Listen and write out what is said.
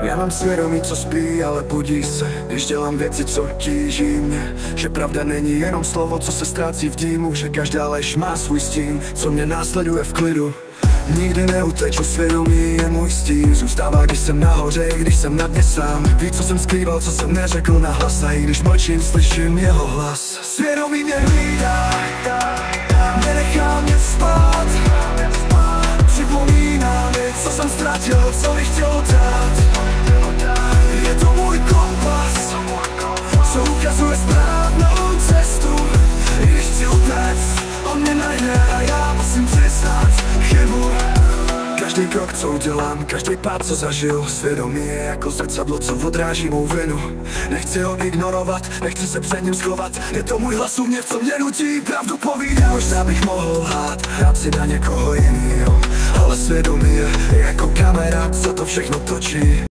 Já mám svědomí, co spí, ale budí se, když dělám věci, co tíží mě. Že pravda není jenom slovo, co se ztrácí v dýmu, že každá lež má svůj stín, co mě následuje v klidu. Nikdy neuteču, svědomí je můj stín. Zůstává, když jsem nahoře, i když jsem na dně sám. Ví, co jsem skrýval, co jsem neřekl nahlas, a i když mlčím, slyším jeho hlas. Svědomí mě hlídá, nenechá mě spát. Připomíná mi, co jsem ztratil, co bych chtěl dát. Je to můj kompas, co ukazuje správnou cestu. I když chci utéct, on mě najde a já musím přiznat chybu. Každý krok, co udělám, každý pád, co zažil, svědomí je jako zrcadlo, co odráží mou vinu. Nechci ho ignorovat, nechci se před ním schovat. Je to můj hlas uvnitř, co mě nutí pravdu povídat. Možná bych mohl lhát, hrát si na někoho jinýho, ale svědomí je jako kamera, co to všechno točí.